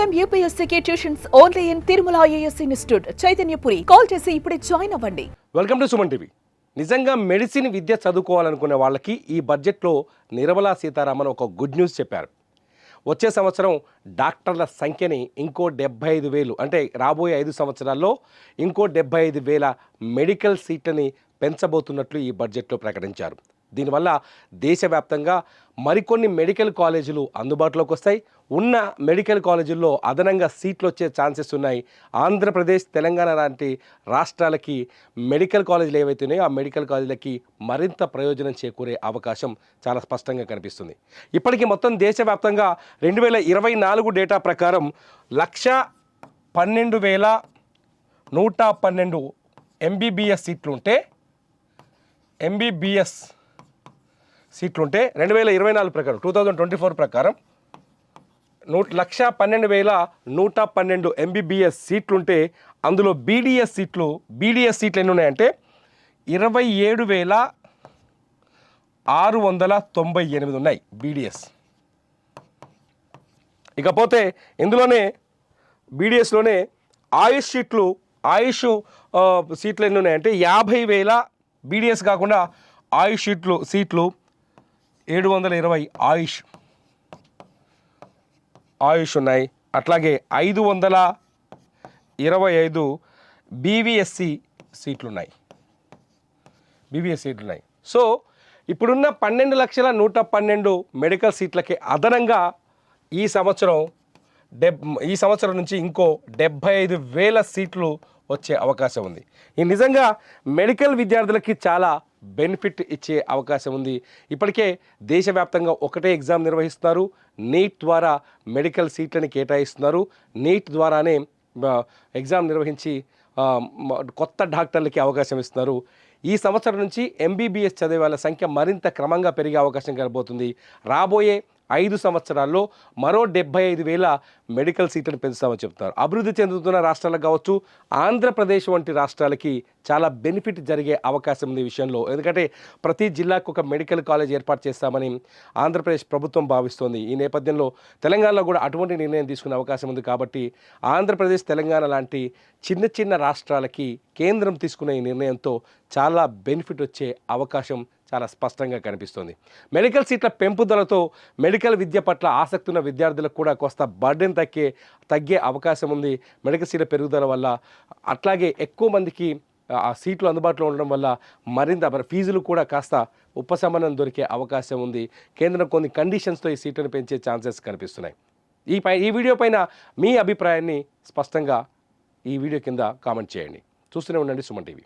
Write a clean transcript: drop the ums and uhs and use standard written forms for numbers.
time UPSC tuitions only in Tirumala IAS institute Chaitanyapuri. Call చేసి ఇప్పుడే join అవ్వండి. Welcome to Suman TV. నిజంగా మెడిసిన్ విద్య చదువుకోవాలనుకునే వాళ్ళకి ఈ బడ్జెట్లో నిర్మలా సీతారామన్ ఒక గుడ్ న్యూస్ చెప్పారు. వచ్చే సంవత్సరం డాక్టర్ల సంఖ్యని ఇంకో 75,000 అంటే రాబోయే 5 సంవత్సరాల్లో ఇంకో 75,000 మెడికల్ సీట్లని పెంచబోతున్నట్లు ఈ బడ్జెట్లో ప్రకటించారు. దీనివల్ల దేశవ్యాప్తంగా మరికొన్ని మెడికల్ కాలేజీలు అందుబాటులోకి వస్తాయి. ఉన్న మెడికల్ కాలేజీల్లో అదనంగా సీట్లు వచ్చే ఛాన్సెస్ ఉన్నాయి. ఆంధ్రప్రదేశ్, తెలంగాణ లాంటి రాష్ట్రాలకి మెడికల్ కాలేజీలు ఏవైతే ఉన్నాయో ఆ మెడికల్ కాలేజీలకి మరింత ప్రయోజనం చేకూరే అవకాశం చాలా స్పష్టంగా కనిపిస్తుంది. ఇప్పటికీ మొత్తం దేశవ్యాప్తంగా 2024 డేటా ప్రకారం 112,112 MBBS సీట్లుంటే 2024 ప్రకారం 2024 ప్రకారం 112,112 MBBS సీట్లుంటే అందులో BDS సీట్లు ఎన్ని ఉన్నాయంటే 27,698 ఉన్నాయి BDS. ఇకపోతే ఇందులోనే BDSలోనే ఆయుష్ సీట్లు ఎన్ని ఉన్నాయంటే 50,000 BDS కాకుండా ఆయుష్ సీట్లు 720 ఆయుష్ ఉన్నాయి. అట్లాగే 525 BVSC సీట్లు ఉన్నాయి. సో ఇప్పుడున్న 12,112 మెడికల్ సీట్లకి అదనంగా ఈ సంవత్సరం నుంచి ఇంకో 75,000 సీట్లు వచ్చే అవకాశం ఉంది. ఇది నిజంగా మెడికల్ విద్యార్థులకి చాలా బెనిఫిట్ ఇచ్చే అవకాశం ఉంది. ఇప్పటికే దేశవ్యాప్తంగా ఒకటే ఎగ్జామ్ నిర్వహిస్తున్నారు. నీట్ ద్వారా మెడికల్ సీట్లని కేటాయిస్తున్నారు. నీట్ ద్వారానే ఎగ్జామ్ నిర్వహించి కొత్త డాక్టర్లకి అవకాశం ఇస్తున్నారు. ఈ సంవత్సరం నుంచి MBBS చదివే వాళ్ళ సంఖ్య మరింత క్రమంగా పెరిగే అవకాశం కనబోతుంది. రాబోయే 5 సంవత్సరాల్లో మరో 75,000 మెడికల్ సీట్లను పెంచుతామని చెప్తున్నారు. అభివృద్ధి చెందుతున్న రాష్ట్రాలకు కావచ్చు, ఆంధ్రప్రదేశ్ వంటి రాష్ట్రాలకి చాలా బెనిఫిట్ జరిగే అవకాశం ఉంది ఈ విషయంలో. ఎందుకంటే ప్రతి జిల్లాకు ఒక మెడికల్ కాలేజ్ ఏర్పాటు చేస్తామని ఆంధ్రప్రదేశ్ ప్రభుత్వం భావిస్తోంది. ఈ నేపథ్యంలో తెలంగాణలో కూడా అటువంటి నిర్ణయం తీసుకునే అవకాశం ఉంది. కాబట్టి ఆంధ్రప్రదేశ్, తెలంగాణ లాంటి చిన్న రాష్ట్రాలకి కేంద్రం తీసుకునే ఈ నిర్ణయంతో చాలా బెనిఫిట్ వచ్చే అవకాశం చాలా స్పష్టంగా కనిపిస్తుంది. మెడికల్ సీట్ల పెంపుదలతో మెడికల్ విద్య పట్ల ఆసక్తి ఉన్న విద్యార్థులకు కూడా కొంత బర్డెన్ తగ్గే అవకాశం ఉంది మెడికల్ సీట్ల పెరుగుదల వల్ల. అట్లాగే ఎక్కువ మందికి ఆ సీట్లు అందుబాటులో ఉండడం వల్ల మరింత ఫీజులు కూడా కాస్త ఉపశమనం దొరికే అవకాశం ఉంది. కేంద్రం కొన్ని కండిషన్స్తో ఈ సీట్లను పెంచే ఛాన్సెస్ కనిపిస్తున్నాయి. ఈ వీడియో పైన మీ అభిప్రాయాన్ని స్పష్టంగా ఈ వీడియో కింద కామెంట్ చేయండి. చూస్తూనే ఉండండి సుమన్ టీవీ.